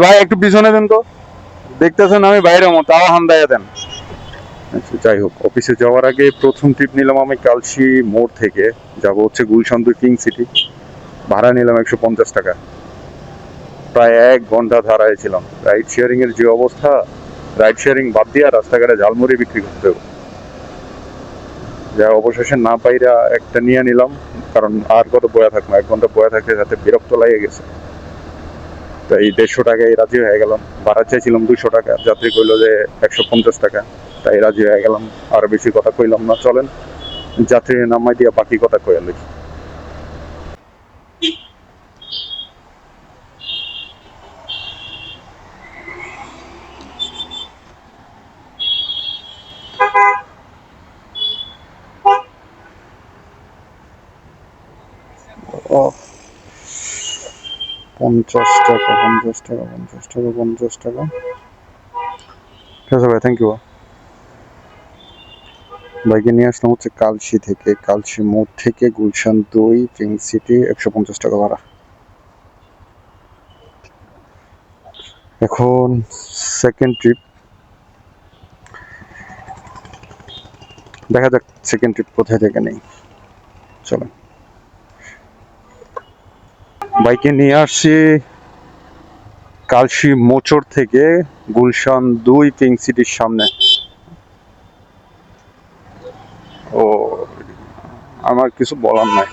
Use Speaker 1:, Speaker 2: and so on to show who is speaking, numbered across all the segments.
Speaker 1: ভাই একটু পিছনে দেন তো, দেখতেছেন আমি বাইরে মতো তাও হান্দাইয়া দেন। আচ্ছা, যাই হোক, অফিসে যাওয়ার আগে প্রথম ট্রিপ নিলাম আমি কালশি মোড় থেকে যাবো হচ্ছে গুলশান টু কিং সিটি। ভাড়া নিলাম 150 টাকা। প্রায় 1 ঘন্টা ধারায় ছিলাম। রাইড শেয়ারিং এর যে অবস্থা, রাইড শেয়ারিং বাদ দিয়ে রাস্তাঘাটে ঝালমুড়ি বিক্রি করতে হবে। যা অবশেষে না পাইরা একটা নিয়ে নিলাম, কারণ আর কত বয়া থাকবো, 1 ঘন্টা বয়া থাকতে যাতে বিরক্ত লাগে গেছে। তো এই 150 টাকায় রাজি হয়ে গেলাম। ভাড়া চাইছিলাম 200 টাকা, যাত্রী কইলো যে 150 টাকা, তাই রাজি হয়ে গেলাম। আর বেশি কথা কইলাম না, চলেন যাত্রী নামাই দিয়া বাকি কথা কইয়া লই। ও 50 টাকা, 50 টাকা, 50 টাকা, 50 টাকা। ঠিক আছে ভাই, থ্যাংক ইউ। বাইকে নিয়ে আসলাম হচ্ছে কালশি থেকে, কালশি মোড় থেকে গুলশান 2 পিঙ্ক সিটি, 150 টাকা ভাড়া। এখন সেকেন্ড ট্রিপ, দেখা যাক সেকেন্ড ট্রিপ কোথায় থেকে নেই। চলো, বাইকে নিয়ে আসছি কালশি মোচর থেকে গুলশান 2 পিঙ্ক সিটির সামনে। ও, আমার কিছু বলার নাই।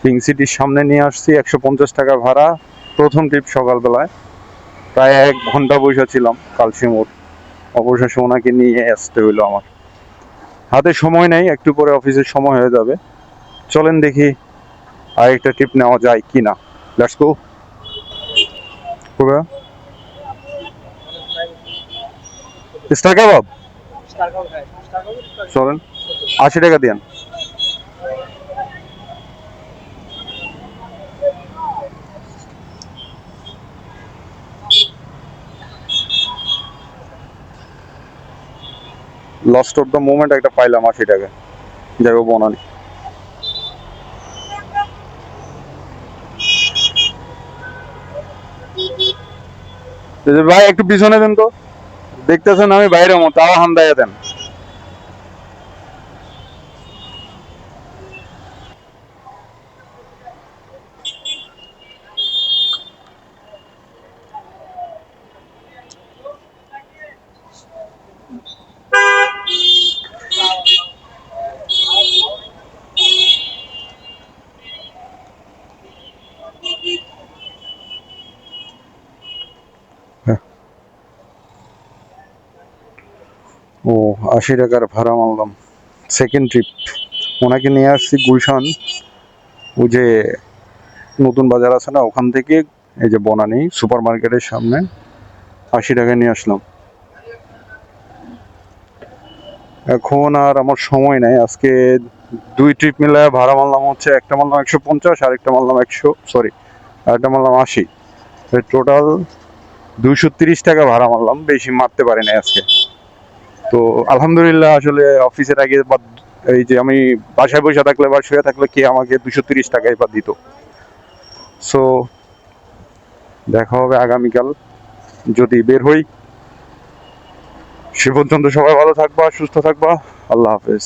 Speaker 1: পিঙ্ক সিটির সামনে নিয়ে আসছি, 150 টাকা ভাড়া। প্রথম ট্রিপ সকালবেলায়, প্রায় 1 ঘন্টা বসে ছিলাম কালশি মোড়। অবশেষে ওনাকে নিয়ে আসতে হইলো আমার। হাতে সময় নেই, একটু পরে অফিসের সময় হয়ে যাবে। চলেন দেখি আরেকটা ট্রিপ নেওয়া যায় কিনা। Let's go. স্টার কাবাব চলেন, 80 টাকা দিন। লস্ট অফ দ্য মোমেন্ট একটা পাইলাম 80 টাকা। যাই হোক, বনানি। ভাই একটু পিছনে দেন তো, দেখতেছেন আমি বাইরে মতো তাও হান্দাইয়া দেন। ও, 80 টাকার ভাড়া মারলাম। সেকেন্ড ট্রিপ, ওনাকে নিয়ে আসছি গুলশান, ওই যে নতুন বাজার আছে না, ওখান থেকে এই যে বনানী সুপার মার্কেটের সামনে 80 টাকায় নিয়ে আসলাম। এখন আর আমার সময় নাই। আজকে 2 ট্রিপ মিলে ভাড়া মারলাম হচ্ছে, একটা মারলাম 150, আর একটা মারলাম 100, সরি, আর একটা মারলাম 80। টোটাল 230 টাকা ভাড়া মারলাম, বেশি মারতে পারি না আজকে। তো আলহামদুলিল্লাহ, আসলে অফিসের আগে বা এই যে আমি বাসায় বসে থাকলে বা শুয়ে থাকলে কে আমাকে 230 টাকায় বা দিত। সো দেখা হবে আগামীকাল যদি বের হই। সে পর্যন্ত সবাই ভালো থাকবা, সুস্থ থাকবা। আল্লাহ হাফেজ।